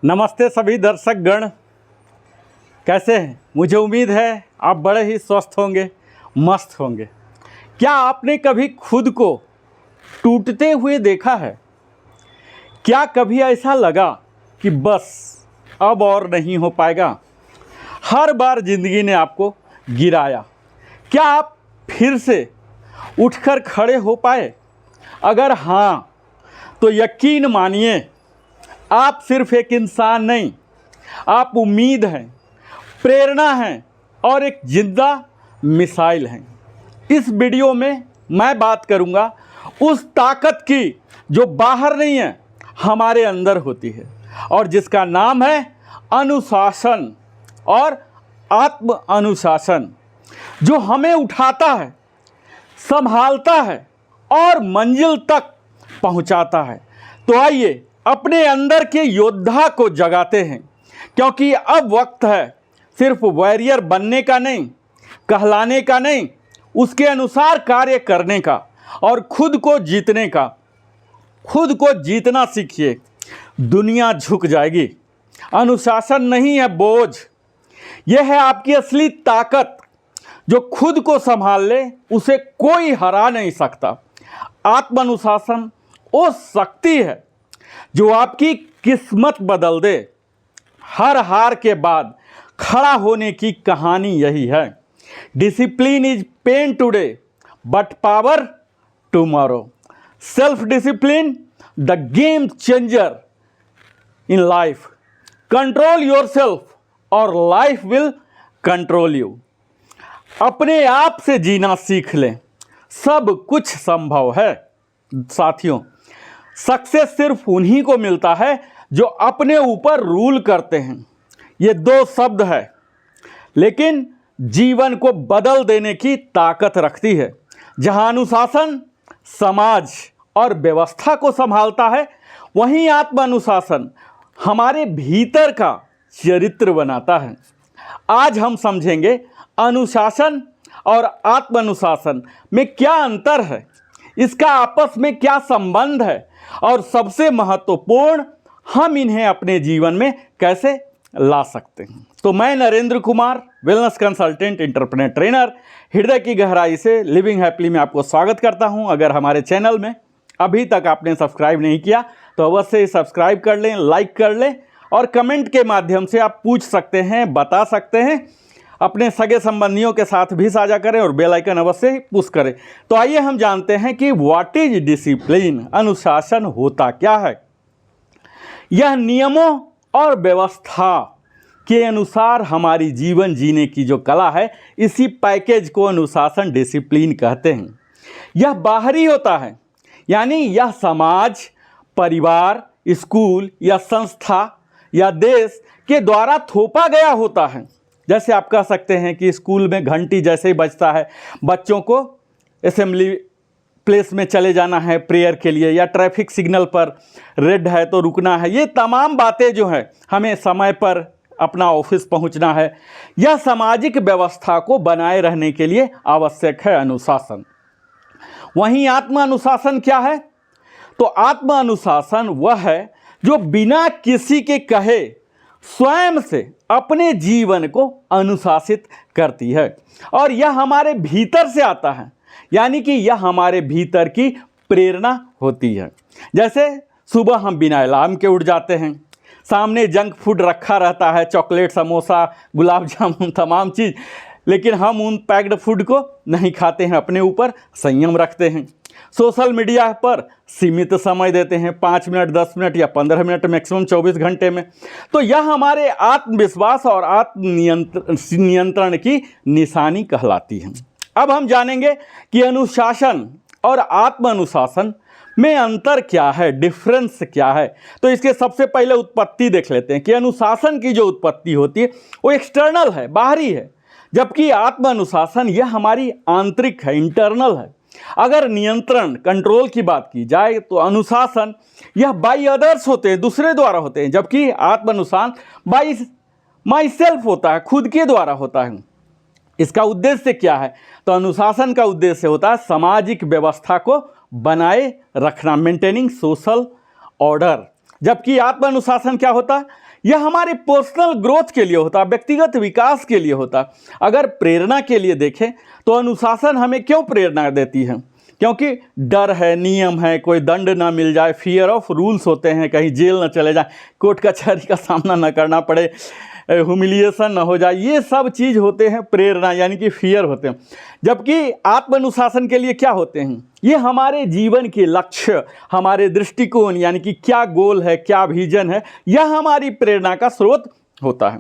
नमस्ते सभी दर्शक गण, कैसे हैं? मुझे उम्मीद है आप बड़े ही स्वस्थ होंगे, मस्त होंगे। क्या आपने कभी खुद को टूटते हुए देखा है? क्या कभी ऐसा लगा कि बस अब और नहीं हो पाएगा? हर बार ज़िंदगी ने आपको गिराया। क्या आप फिर से उठकर खड़े हो पाए? अगर हाँ, तो यकीन मानिए आप सिर्फ एक इंसान नहीं, आप उम्मीद हैं, प्रेरणा हैं और एक जिंदा मिसाइल हैं। इस वीडियो में मैं बात करूंगा उस ताकत की जो बाहर नहीं है, हमारे अंदर होती है और जिसका नाम है अनुशासन और आत्म अनुशासन, जो हमें उठाता है, संभालता है और मंजिल तक पहुंचाता है। तो आइए अपने अंदर के योद्धा को जगाते हैं, क्योंकि अब वक्त है सिर्फ वॉरियर बनने का नहीं, कहलाने का नहीं, उसके अनुसार कार्य करने का और खुद को जीतने का। खुद को जीतना सीखिए, दुनिया झुक जाएगी। अनुशासन नहीं है बोझ, यह है आपकी असली ताकत। जो खुद को संभाल ले उसे कोई हरा नहीं सकता। आत्म अनुशासन वो शक्ति है जो आपकी किस्मत बदल दे। हर हार के बाद खड़ा होने की कहानी यही है। Discipline is pain today but power tomorrow. Self discipline the game changer in life. Control yourself or life will control you. अपने आप से जीना सीख लें, सब कुछ संभव है। साथियों, सक्सेस सिर्फ उन्हीं को मिलता है जो अपने ऊपर रूल करते हैं। ये दो शब्द है, लेकिन जीवन को बदल देने की ताकत रखती है। जहां अनुशासन समाज और व्यवस्था को संभालता है, वहीं आत्म अनुशासन हमारे भीतर का चरित्र बनाता है। आज हम समझेंगे अनुशासन और आत्म अनुशासन में क्या अंतर है, इसका आपस में क्या संबंध है और सबसे महत्वपूर्ण, हम इन्हें अपने जीवन में कैसे ला सकते हैं। तो मैं Narendra Kumar, wellness consultant, entrepreneur trainer, हृदय की गहराई से लिविंग हैप्पीली में आपको स्वागत करता हूं। अगर हमारे चैनल में अभी तक आपने सब्सक्राइब नहीं किया तो अवश्य सब्सक्राइब कर लें, लाइक कर लें और कमेंट के माध्यम से आप पूछ सकते हैं, बता सकते हैं। अपने सगे संबंधियों के साथ भी साझा करें और बेल आइकन अवश्य ही पुश करें। तो आइए हम जानते हैं कि व्हाट इज डिसिप्लिन। अनुशासन होता क्या है? यह नियमों और व्यवस्था के अनुसार हमारी जीवन जीने की जो कला है, इसी पैकेज को अनुशासन डिसिप्लिन कहते हैं। यह बाहरी होता है, यानी यह समाज, परिवार, स्कूल या संस्था या देश के द्वारा थोपा गया होता है। जैसे आप कह सकते हैं कि स्कूल में घंटी जैसे ही बजता है, बच्चों को असेंबली प्लेस में चले जाना है प्रेयर के लिए, या ट्रैफिक सिग्नल पर रेड है तो रुकना है। ये तमाम बातें जो हैं, हमें समय पर अपना ऑफिस पहुंचना है, यह सामाजिक व्यवस्था को बनाए रहने के लिए आवश्यक है अनुशासन। वहीं आत्म अनुशासन क्या है? तो आत्म अनुशासन वह है जो बिना किसी के कहे स्वयं से अपने जीवन को अनुशासित करती है और यह हमारे भीतर से आता है, यानी कि यह हमारे भीतर की प्रेरणा होती है। जैसे सुबह हम बिना अलार्म के उठ जाते हैं, सामने जंक फूड रखा रहता है, चॉकलेट, समोसा, गुलाब जामुन, तमाम चीज़, लेकिन हम उन पैक्ड फूड को नहीं खाते हैं, अपने ऊपर संयम रखते हैं। सोशल मीडिया पर सीमित समय देते हैं, 5 मिनट, 10 मिनट या 15 मिनट, मैक्सिमम 24 घंटे में। तो यह हमारे आत्मविश्वास और नियंत्रण की निशानी कहलाती है। अब हम जानेंगे कि अनुशासन और आत्म अनुशासन में अंतर क्या है, डिफरेंस क्या है। तो इसके सबसे पहले उत्पत्ति देख लेते हैं कि अनुशासन की जो उत्पत्ति होती है वो एक्सटर्नल है, बाहरी है, जबकि आत्म अनुशासन यह हमारी आंतरिक है, इंटरनल है। अगर नियंत्रण, कंट्रोल की बात की जाए तो अनुशासन यह बाय अदर्स होते हैं, दूसरे द्वारा होते हैं, जबकि आत्म अनुशासन बाय माई सेल्फ होता है, खुद के द्वारा होता है। इसका उद्देश्य क्या है? तो अनुशासन का उद्देश्य होता है सामाजिक व्यवस्था को बनाए रखना, मेंटेनिंग सोशल ऑर्डर। जबकि आत्म अनुशासन क्या होता है? यह हमारे पर्सनल ग्रोथ के लिए होता है, व्यक्तिगत विकास के लिए होता है। अगर प्रेरणा के लिए देखें तो अनुशासन हमें क्यों प्रेरणा देती है? क्योंकि डर है, नियम है, कोई दंड ना मिल जाए, फियर ऑफ रूल्स होते हैं, कहीं जेल ना चले जाए, कोर्ट कचहरी का सामना ना करना पड़े, ह्यूमिलिएशन ना हो जाए, ये सब चीज़ होते हैं प्रेरणा, यानी कि फियर होते हैं। जबकि आत्म अनुशासन के लिए क्या होते हैं? ये हमारे जीवन के लक्ष्य, हमारे दृष्टिकोण, यानी कि क्या गोल है, क्या विजन है, यह हमारी प्रेरणा का स्रोत होता है।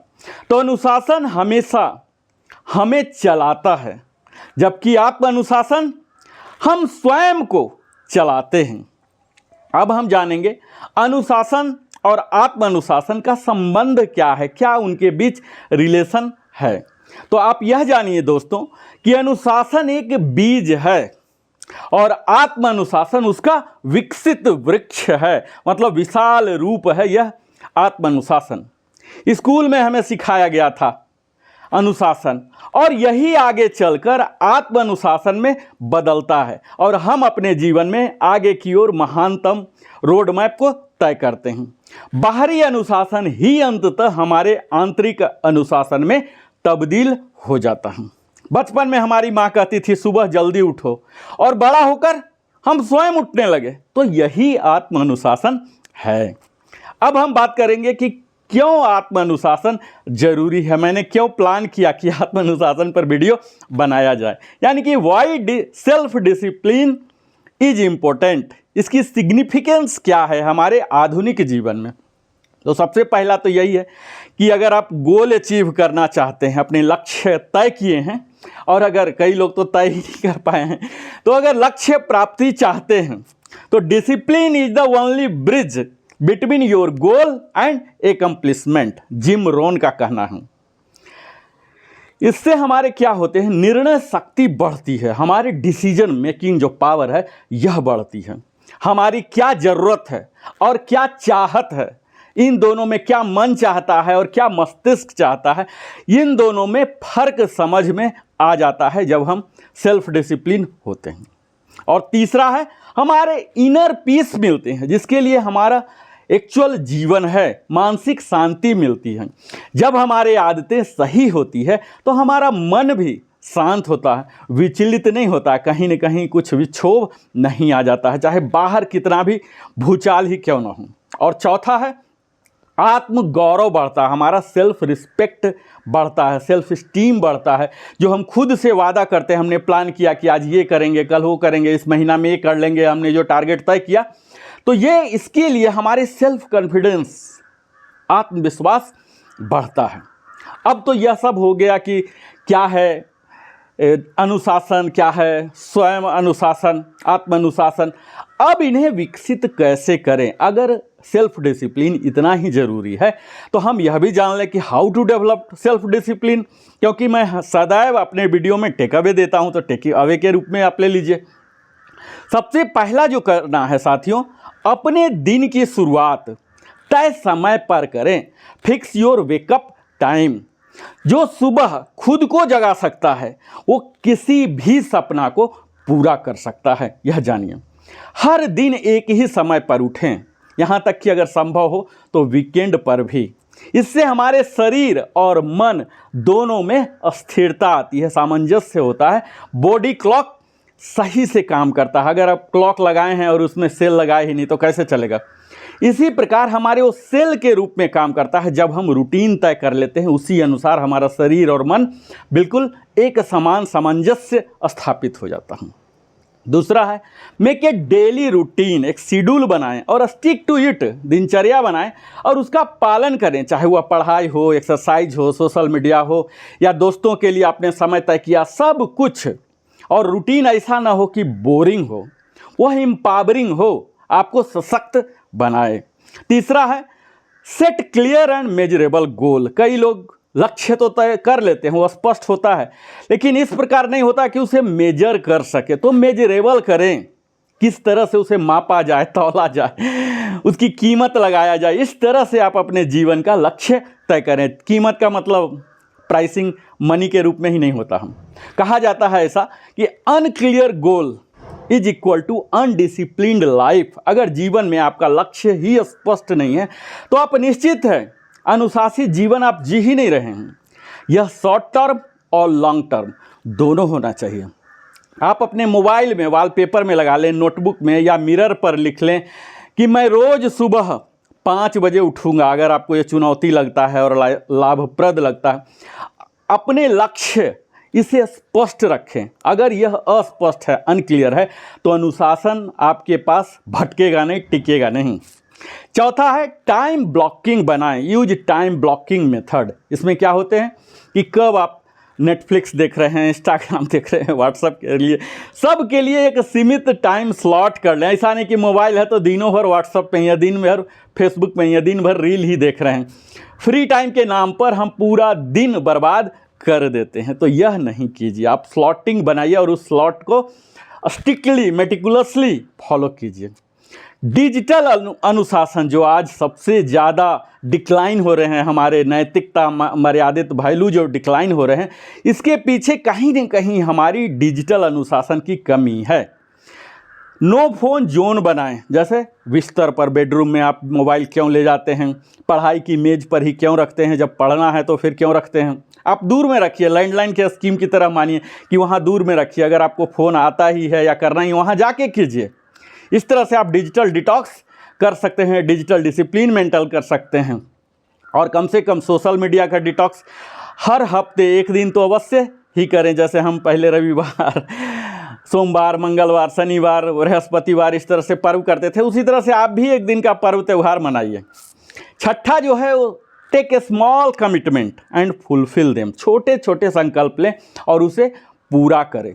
तो अनुशासन हमेशा हमें चलाता है, जबकि आत्म अनुशासन हम स्वयं को चलाते हैं। अब हम जानेंगे अनुशासन और आत्म अनुशासन का संबंध क्या है, क्या उनके बीच रिलेशन है। तो आप यह जानिए दोस्तों कि अनुशासन एक बीज है और आत्म अनुशासन उसका विकसित वृक्ष है, मतलब विशाल रूप है यह आत्म अनुशासन। स्कूल में हमें सिखाया गया था अनुशासन, और यही आगे चलकर आत्म अनुशासन में बदलता है और हम अपने जीवन में आगे की ओर महानतम रोड मैप को तय करते हैं। बाहरी अनुशासन ही अंततः हमारे आंतरिक अनुशासन में तब्दील हो जाता है। बचपन में हमारी माँ कहती थी सुबह जल्दी उठो, और बड़ा होकर हम स्वयं उठने लगे, तो यही आत्म अनुशासन है। अब हम बात करेंगे कि क्यों आत्म अनुशासन जरूरी है। मैंने क्यों प्लान किया कि आत्म अनुशासन पर वीडियो बनाया जाए, यानी कि why self discipline is important, इसकी सिग्निफिकेंस क्या है हमारे आधुनिक जीवन में। तो सबसे पहला तो यही है कि अगर आप गोल अचीव करना चाहते हैं, अपने लक्ष्य तय किए हैं, और अगर कई लोग तो तय ही नहीं कर पाए हैं, तो अगर लक्ष्य प्राप्ति चाहते हैं तो discipline is the only bridge between your goal and accomplishment, Jim Rohn का कहना है। इससे हमारे क्या होते हैं, निर्णय शक्ति बढ़ती है, हमारी डिसीजन मेकिंग जो पावर है यह बढ़ती है। हमारी क्या ज़रूरत है और क्या चाहत है, इन दोनों में क्या मन चाहता है और क्या मस्तिष्क चाहता है, इन दोनों में फर्क समझ में आ जाता है जब हम सेल्फ डिसिप्लिन होते हैं। और तीसरा है हमारे इनर पीस मिलते हैं, जिसके लिए हमारा एक्चुअल जीवन है, मानसिक शांति मिलती है। जब हमारे आदतें सही होती है तो हमारा मन भी शांत होता है, विचलित नहीं होता, कहीं न कहीं कुछ विक्षोभ नहीं आ जाता है, चाहे बाहर कितना भी भूचाल ही क्यों ना हो। और चौथा है आत्म गौरव बढ़ता है, हमारा सेल्फ रिस्पेक्ट बढ़ता है, सेल्फ स्टीम बढ़ता है। जो हम खुद से वादा करते हैं, हमने प्लान किया कि आज ये करेंगे, कल वो करेंगे, इस महीना में ये कर लेंगे, हमने जो टारगेट तय किया, तो ये इसके लिए हमारे सेल्फ कॉन्फिडेंस, आत्मविश्वास बढ़ता है। अब तो यह सब हो गया कि क्या है अनुशासन, क्या है स्वयं अनुशासन, आत्म अनुशासन। अब इन्हें विकसित कैसे करें? अगर सेल्फ डिसिप्लिन इतना ही ज़रूरी है तो हम यह भी जान लें कि how to develop self discipline, क्योंकि मैं सदैव अपने वीडियो में टेक अवे देता हूं, तो टेक अवे के रूप में आप ले लीजिए। सबसे पहला जो करना है साथियों, अपने दिन की शुरुआत तय समय पर करें। Fix your wake up time. जो सुबह खुद को जगा सकता है वो किसी भी सपना को पूरा कर सकता है, यह जानिए। हर दिन एक ही समय पर उठें, यहाँ तक कि अगर संभव हो तो वीकेंड पर भी। इससे हमारे शरीर और मन दोनों में स्थिरता आती है, सामंजस्य होता है, बॉडी क्लॉक सही से काम करता है। अगर आप क्लॉक लगाए हैं और उसमें सेल लगाए ही नहीं तो कैसे चलेगा? इसी प्रकार हमारे वो सेल के रूप में काम करता है। जब हम रूटीन तय कर लेते हैं, उसी अनुसार हमारा शरीर और मन बिल्कुल एक समान सामंजस्य स्थापित हो जाता है। दूसरा है मेक ए डेली रूटीन, एक शेड्यूल बनाएं और स्टिक टू इट, दिनचर्या बनाएं और उसका पालन करें, चाहे वह पढ़ाई हो, एक्सरसाइज हो, सोशल मीडिया हो, या दोस्तों के लिए आपने समय तय किया, सब कुछ। और रूटीन ऐसा ना हो कि बोरिंग हो, वह एम्पावरिंग हो, आपको सशक्त बनाए। तीसरा है सेट क्लियर एंड मेजरेबल गोल। कई लोग लक्ष्य तो तय कर लेते हैं, वो स्पष्ट होता है, लेकिन इस प्रकार नहीं होता कि उसे मेजर कर सके। तो मेजरेबल करें, किस तरह से उसे मापा जाए, तौला जाए, उसकी कीमत लगाया जाए, इस तरह से आप अपने जीवन का लक्ष्य तय करें। कीमत का मतलब प्राइसिंग मनी के रूप में ही नहीं होता। हम कहा जाता है ऐसा कि unclear goal is equal to undisciplined life. अगर जीवन में आपका लक्ष्य ही स्पष्ट नहीं है तो आप निश्चित है अनुशासित जीवन आप जी ही नहीं रहे हैं। यह शॉर्ट टर्म और लॉन्ग टर्म दोनों होना चाहिए। आप अपने मोबाइल में वॉलपेपर में लगा लें, नोटबुक में या मिरर पर लिख लें कि मैं रोज़ सुबह 5 बजे उठूँगा। अगर आपको ये चुनौती लगता है और लाभप्रद लगता है, अपने लक्ष्य इसे स्पष्ट रखें। अगर यह अस्पष्ट है, अनक्लियर है, तो अनुशासन आपके पास भटकेगा नहीं, टिकेगा नहीं। चौथा है टाइम ब्लॉकिंग बनाएं। Use time blocking method. इसमें क्या होते हैं कि कब आप नेटफ्लिक्स देख रहे हैं, इंस्टाग्राम देख रहे हैं, व्हाट्सएप के लिए, सब के लिए एक सीमित टाइम स्लॉट कर लें। ऐसा नहीं कि मोबाइल है तो दिनों भर व्हाट्सएप पे या दिन भर फेसबुक पे या दिन भर रील ही देख रहे हैं। फ्री टाइम के नाम पर हम पूरा दिन बर्बाद कर देते हैं, तो यह नहीं कीजिए। आप स्लॉटिंग बनाइए और उस स्लॉट को स्ट्रिक्टली मेटिकुलसली फॉलो कीजिए। डिजिटल अनुशासन जो आज सबसे ज़्यादा डिक्लाइन हो रहे हैं, हमारे नैतिकता मर्यादित वैल्यू जो डिक्लाइन हो रहे हैं, इसके पीछे कहीं न कहीं हमारी डिजिटल अनुशासन की कमी है। नो फोन जोन बनाएं। जैसे बिस्तर पर, बेडरूम में आप मोबाइल क्यों ले जाते हैं? पढ़ाई की मेज़ पर ही क्यों रखते हैं? जब पढ़ना है तो फिर क्यों रखते हैं? आप दूर में रखिए। लैंडलाइन के स्कीम की तरह मानिए कि वहाँ दूर में रखिए। अगर आपको फ़ोन आता ही है या करना ही, वहाँ जाके कीजिए। इस तरह से आप डिजिटल डिटॉक्स कर सकते हैं, डिजिटल डिसिप्लिन मेंटेन कर सकते हैं। और कम से कम सोशल मीडिया का डिटॉक्स हर हफ्ते 1 दिन तो अवश्य ही करें। जैसे हम पहले रविवार, सोमवार, मंगलवार, शनिवार, बृहस्पतिवार इस तरह से पर्व करते थे, उसी तरह से आप भी 1 दिन का पर्व त्यौहार मनाइए। छठा जो है वो take a small commitment and fulfil them. छोटे छोटे संकल्प लें और उसे पूरा करें।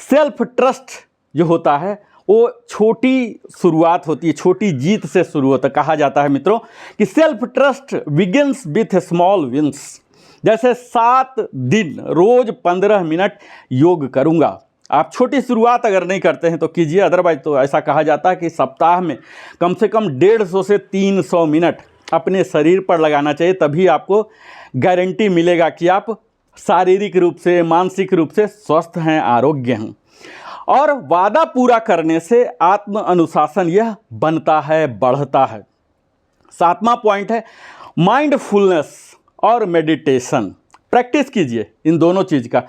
सेल्फ ट्रस्ट जो होता है वो छोटी शुरुआत होती है, छोटी जीत से शुरू होता है। कहा जाता है मित्रों कि self trust begins with small wins. जैसे 7 दिन रोज 15 मिनट योग करूँगा। आप छोटी शुरुआत अगर नहीं करते हैं तो कीजिए, अदरवाइज तो ऐसा कहा जाता है कि सप्ताह में कम से कम 150 से 300 मिनट अपने शरीर पर लगाना चाहिए। तभी आपको गारंटी मिलेगा कि आप शारीरिक रूप से, मानसिक रूप से स्वस्थ हैं, आरोग्य हैं। और वादा पूरा करने से आत्म अनुशासन यह बनता है, बढ़ता है। 7वां पॉइंट है माइंडफुलनेस और मेडिटेशन। प्रैक्टिस कीजिए इन दोनों चीज़ का।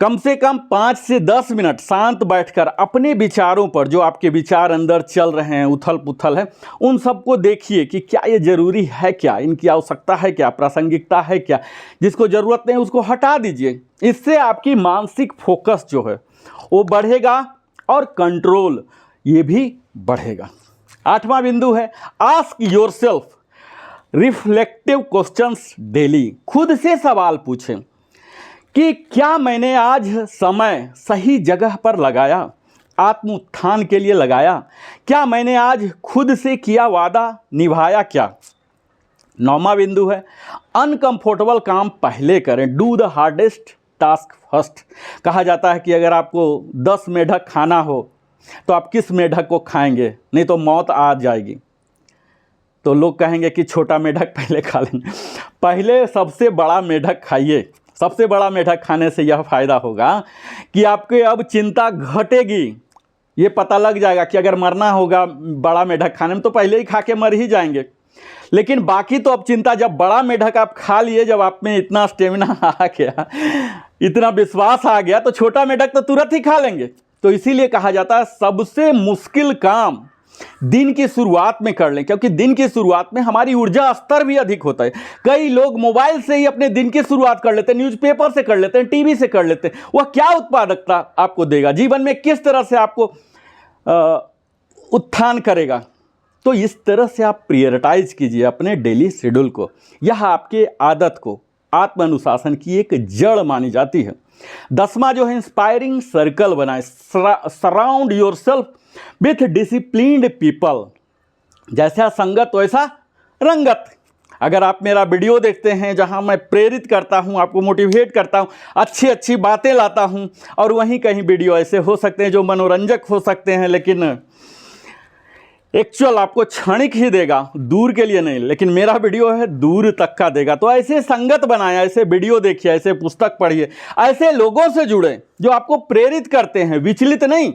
कम से कम 5 से 10 मिनट शांत बैठकर अपने विचारों पर, जो आपके विचार अंदर चल रहे हैं, उथल पुथल है, उन सबको देखिए कि क्या ये ज़रूरी है, क्या इनकी आवश्यकता है, क्या प्रासंगिकता है, क्या जिसको ज़रूरत नहीं उसको हटा दीजिए। इससे आपकी मानसिक फोकस जो है वो बढ़ेगा और कंट्रोल ये भी बढ़ेगा। 8वां बिंदु है ask yourself reflective questions daily. खुद से सवाल पूछें कि क्या मैंने आज समय सही जगह पर लगाया, आत्म उत्थान के लिए लगाया? क्या मैंने आज खुद से किया वादा निभाया क्या? 9वां बिंदु है अनकंफर्टेबल काम पहले करें। Do the hardest task first. कहा जाता है कि अगर आपको 10 मेढक खाना हो तो आप किस मेढक को खाएंगे? नहीं तो मौत आ जाएगी। तो लोग कहेंगे कि छोटा मेढक पहले खा लेंगे। पहले सबसे बड़ा मेढक खाइए। सबसे बड़ा मेढक खाने से यह फ़ायदा होगा कि आपके अब चिंता घटेगी। ये पता लग जाएगा कि अगर मरना होगा बड़ा मेढक खाने में तो पहले ही खा के मर ही जाएंगे। लेकिन बाकी तो अब चिंता, जब बड़ा मेढक आप खा लिए, जब आप में इतना स्टेमिना आ गया, इतना विश्वास आ गया, तो छोटा मेढक तो तुरंत ही खा लेंगे। तो इसीलिए कहा जाता है सबसे मुश्किल काम दिन की शुरुआत में कर लें, क्योंकि दिन की शुरुआत में हमारी ऊर्जा स्तर भी अधिक होता है। कई लोग मोबाइल से ही अपने दिन की शुरुआत कर लेते हैं, न्यूज़पेपर से कर लेते हैं, टीवी से कर लेते हैं। वह क्या उत्पादकता आपको देगा, जीवन में किस तरह से आपको उत्थान करेगा? तो इस तरह से आप प्रायोरिटाइज कीजिए अपने डेली शेड्यूल को। यह आपके आदत को आत्म अनुशासन की एक जड़ मानी जाती है। 10वां जो है इंस्पायरिंग सर्कल बनाए। Surround yourself with disciplined people. जैसा संगत वैसा रंगत। अगर आप मेरा वीडियो देखते हैं जहां मैं प्रेरित करता हूं, आपको मोटिवेट करता हूं, अच्छी अच्छी बातें लाता हूं, और वहीं कहीं वीडियो ऐसे हो सकते हैं जो मनोरंजक हो सकते हैं लेकिन एक्चुअल आपको क्षणिक ही देगा, दूर के लिए नहीं, लेकिन मेरा वीडियो है दूर तक का देगा। तो ऐसे संगत बनाए, ऐसे वीडियो देखिए, ऐसे पुस्तक पढ़िए, ऐसे लोगों से जुड़े जो आपको प्रेरित करते हैं, विचलित नहीं।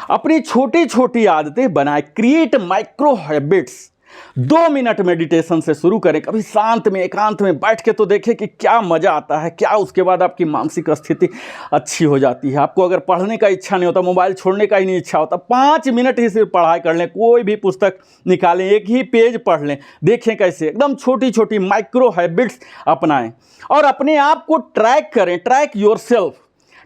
अपनी छोटी छोटी आदतें बनाए। Create micro habits 2 minute meditation से शुरू करें, कभी शांत में एकांत में बैठ के तो देखें कि क्या मज़ा आता है, क्या उसके बाद आपकी मानसिक स्थिति अच्छी हो जाती है। आपको अगर पढ़ने का इच्छा नहीं होता, मोबाइल छोड़ने का ही नहीं इच्छा होता, 5 मिनट ही सिर्फ पढ़ाई कर लें, कोई भी पुस्तक निकालें, एक ही पेज पढ़ लें, देखें कैसे एकदम छोटी छोटी माइक्रो हैबिट्स अपनाएं और अपने आप को ट्रैक करें। ट्रैक योरसेल्फ,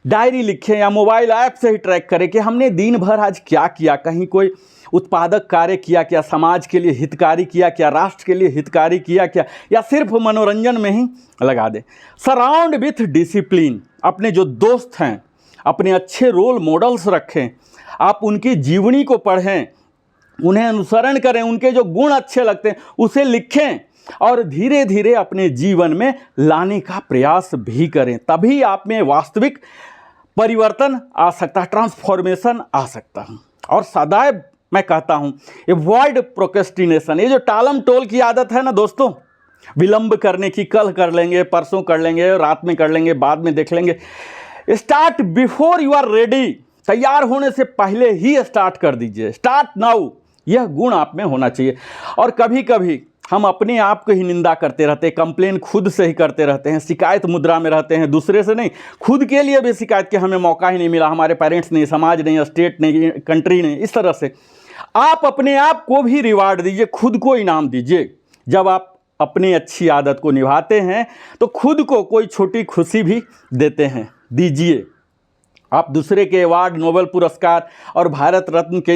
डायरी लिखें या मोबाइल ऐप से ही ट्रैक करें कि हमने दिन भर आज क्या किया, कहीं कोई उत्पादक कार्य किया क्या, समाज के लिए हितकारी किया क्या, राष्ट्र के लिए हितकारी किया क्या, या सिर्फ मनोरंजन में ही लगा दें। सराउंड विथ डिसिप्लिन, अपने जो दोस्त हैं, अपने अच्छे रोल मॉडल्स रखें, आप उनकी जीवनी को पढ़ें, उन्हें अनुसरण करें, उनके जो गुण अच्छे लगते हैं उसे लिखें और धीरे धीरे अपने जीवन में लाने का प्रयास भी करें। तभी आप में वास्तविक परिवर्तन आ सकता है, ट्रांसफॉर्मेशन आ सकता है। और सदैव मैं कहता हूँ अवॉइड प्रोक्रेस्टिनेशन, ये जो टालम टोल की आदत है ना दोस्तों, विलंब करने की, कल कर लेंगे, परसों कर लेंगे, रात में कर लेंगे, बाद में देख लेंगे, start before you are ready, तैयार होने से पहले ही स्टार्ट कर दीजिए, स्टार्ट नाउ, यह गुण आप में होना चाहिए। और कभी कभी हम अपने आप को ही निंदा करते रहते हैं, कंप्लेन खुद से ही करते रहते हैं, शिकायत मुद्रा में रहते हैं, दूसरे से नहीं, खुद के लिए भी शिकायत कि हमें मौका ही नहीं मिला, हमारे पेरेंट्स नहीं, समाज नहीं, स्टेट नहीं, कंट्री नहीं, इस तरह से आप अपने आप को भी रिवार्ड दीजिए, खुद को इनाम दीजिए। जब आप अपनी अच्छी आदत को निभाते हैं तो खुद को कोई छोटी खुशी भी देते हैं, दीजिए। आप दूसरे के अवार्ड, नोबेल पुरस्कार और भारत रत्न के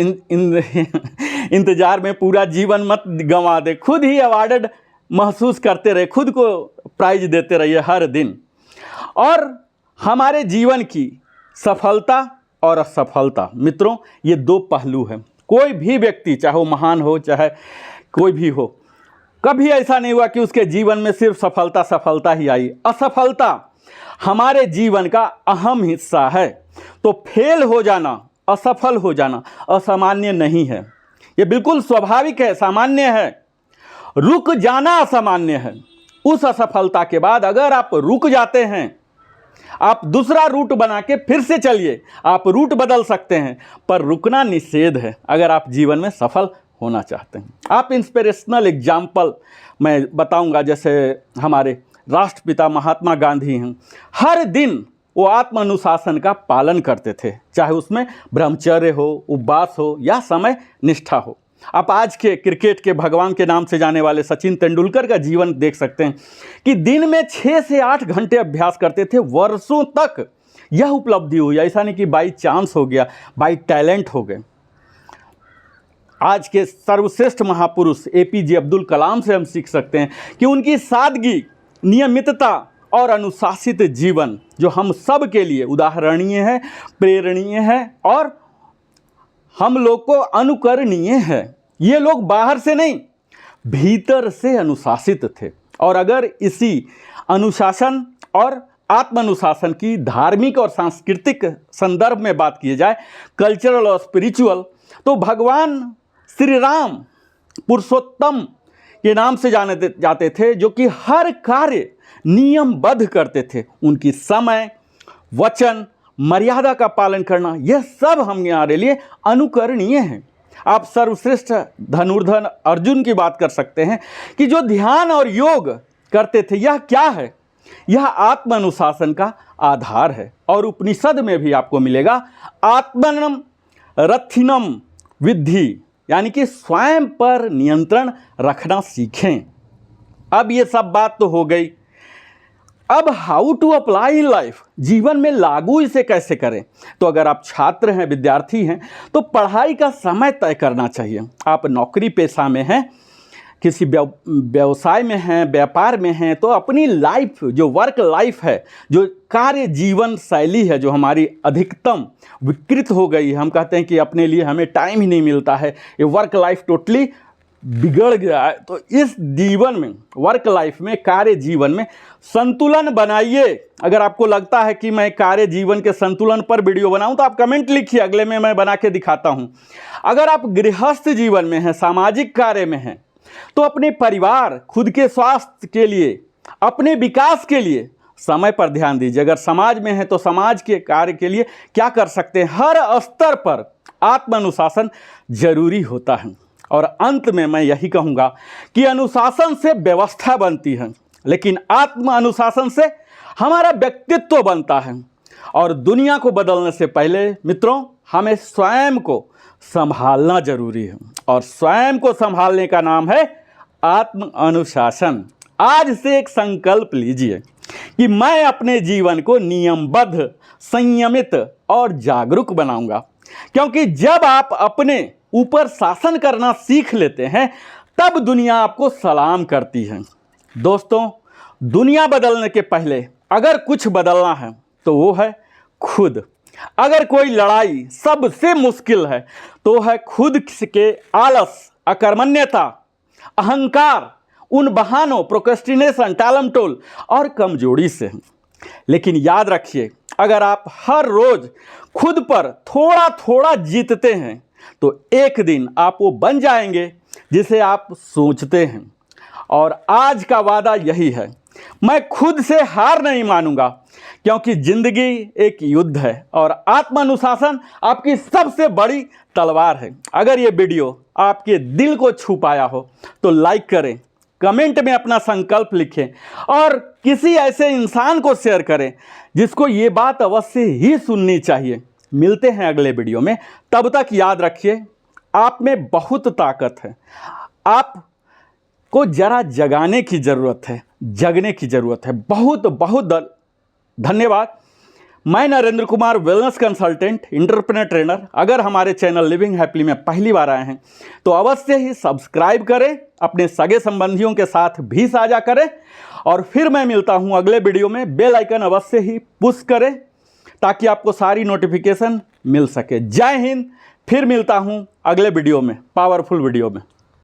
इंतजार में पूरा जीवन मत गंवा दे, खुद ही अवार्डेड महसूस करते रहे, खुद को प्राइज देते रहिए हर दिन। और हमारे जीवन की सफलता और असफलता मित्रों, ये 2 पहलू हैं। कोई भी व्यक्ति, चाहे वो महान हो चाहे कोई भी हो, कभी ऐसा नहीं हुआ कि उसके जीवन में सिर्फ सफलता ही आई। असफलता हमारे जीवन का अहम हिस्सा है। तो फेल हो जाना, असफल हो जाना असामान्य नहीं है, ये बिल्कुल स्वाभाविक है, सामान्य है। रुक जाना असामान्य है। उस असफलता के बाद अगर आप रुक जाते हैं, आप दूसरा रूट बना के फिर से चलिए, आप रूट बदल सकते हैं, पर रुकना निषेध है अगर आप जीवन में सफल होना चाहते हैं। आप इंस्पिरेशनल एग्जाम्पल मैं बताऊंगा, जैसे हमारे राष्ट्रपिता महात्मा गांधी हैं, हर दिन वो आत्म अनुशासन का पालन करते थे, चाहे उसमें ब्रह्मचर्य हो, उपवास हो या समय निष्ठा हो। आप आज के क्रिकेट के भगवान के नाम से जाने वाले सचिन तेंदुलकर का जीवन देख सकते हैं कि दिन में 6 से 8 घंटे अभ्यास करते थे, वर्षों तक यह उपलब्धि हुई। ऐसा नहीं कि बाई चांस हो गया, बाई टैलेंट हो गए। आज के सर्वश्रेष्ठ महापुरुष APJ अब्दुल कलाम से हम सीख सकते हैं कि उनकी सादगी, नियमितता और अनुशासित जीवन जो हम सब के लिए उदाहरणीय है, प्रेरणीय है और हम लोग को अनुकरणीय है। ये लोग बाहर से नहीं, भीतर से अनुशासित थे। और अगर इसी अनुशासन और आत्म अनुशासन की धार्मिक और सांस्कृतिक संदर्भ में बात की जाए, कल्चरल और स्पिरिचुअल, तो भगवान श्री राम पुरुषोत्तम के नाम से जाने जाते थे, जो कि हर कार्य नियमबद्ध करते थे। उनकी समय, वचन, मर्यादा का पालन करना, यह सब हमारे लिए अनुकरणीय है। आप सर्वश्रेष्ठ धनुर्धर अर्जुन की बात कर सकते हैं कि जो ध्यान और योग करते थे, यह क्या है? यह आत्म अनुशासन का आधार है। और उपनिषद में भी आपको मिलेगा, आत्मनम रथिनम विद्धि, यानी कि स्वयं पर नियंत्रण रखना सीखें। अब ये सब बात तो हो गई, अब how to apply in life, जीवन में लागू इसे कैसे करें? तो अगर आप छात्र हैं, विद्यार्थी हैं, तो पढ़ाई का समय तय करना चाहिए। आप नौकरी पेशा में हैं, किसी व्यवसाय में हैं, व्यापार में हैं, तो अपनी लाइफ, जो वर्क लाइफ है, जो कार्य जीवन शैली है, जो हमारी अधिकतम विकृत हो गई है, हम कहते हैं कि अपने लिए हमें टाइम ही नहीं मिलता है, ये वर्क लाइफ टोटली बिगड़ गया है। तो इस जीवन में, वर्क लाइफ में, कार्य जीवन में संतुलन बनाइए। अगर आपको लगता है कि मैं कार्य जीवन के संतुलन पर वीडियो बनाऊं, तो आप कमेंट लिखिए, अगले में मैं बना के दिखाता हूं। अगर आप गृहस्थ जीवन में हैं, सामाजिक कार्य में हैं, तो अपने परिवार, खुद के स्वास्थ्य के लिए, अपने विकास के लिए समय पर ध्यान दीजिए। अगर समाज में है तो समाज के कार्य के लिए क्या कर सकते हैं? हर स्तर पर आत्म अनुशासन जरूरी होता है। और अंत में मैं यही कहूँगा कि अनुशासन से व्यवस्था बनती है, लेकिन आत्म अनुशासन से हमारा व्यक्तित्व बनता है। और दुनिया को बदलने से पहले मित्रों, हमें स्वयं को संभालना जरूरी है, और स्वयं को संभालने का नाम है आत्म अनुशासन। आज से एक संकल्प लीजिए कि मैं अपने जीवन को नियमबद्ध, संयमित और जागरूक बनाऊंगा, क्योंकि जब आप अपने ऊपर शासन करना सीख लेते हैं तब दुनिया आपको सलाम करती है। दोस्तों, दुनिया बदलने के पहले अगर कुछ बदलना है तो वो है खुद। अगर कोई लड़ाई सबसे मुश्किल है तो है खुद के आलस, अकर्मण्यता, अहंकार, उन बहानों, प्रोक्रेस्टिनेशन, टालमटोल और कमजोरी से। लेकिन याद रखिए, अगर आप हर रोज खुद पर थोड़ा थोड़ा जीतते हैं तो एक दिन आप वो बन जाएंगे जिसे आप सोचते हैं। और आज का वादा यही है, मैं खुद से हार नहीं मानूंगा, क्योंकि जिंदगी एक युद्ध है और आत्मानुशासन आपकी सबसे बड़ी तलवार है। अगर ये वीडियो आपके दिल को छू पाया हो तो लाइक करें, कमेंट में अपना संकल्प लिखें और किसी ऐसे इंसान को शेयर करें जिसको ये बात अवश्य ही सुननी चाहिए। मिलते हैं अगले वीडियो में, तब तक याद रखिए, आप में बहुत ताकत है। आपको जरा जगाने की ज़रूरत है, जगने की ज़रूरत है। बहुत बहुत धन्यवाद। मैं Narendra Kumar, wellness consultant, entrepreneur trainer. अगर हमारे चैनल लिविंग हैप्पीली में पहली बार आए हैं तो अवश्य ही सब्सक्राइब करें, अपने सगे संबंधियों के साथ भी साझा करें, और फिर मैं मिलता हूं अगले वीडियो में। बेल आइकन अवश्य ही पुश करें ताकि आपको सारी नोटिफिकेशन मिल सके। जय हिंद। फिर मिलता हूं अगले वीडियो में, पावरफुल वीडियो में।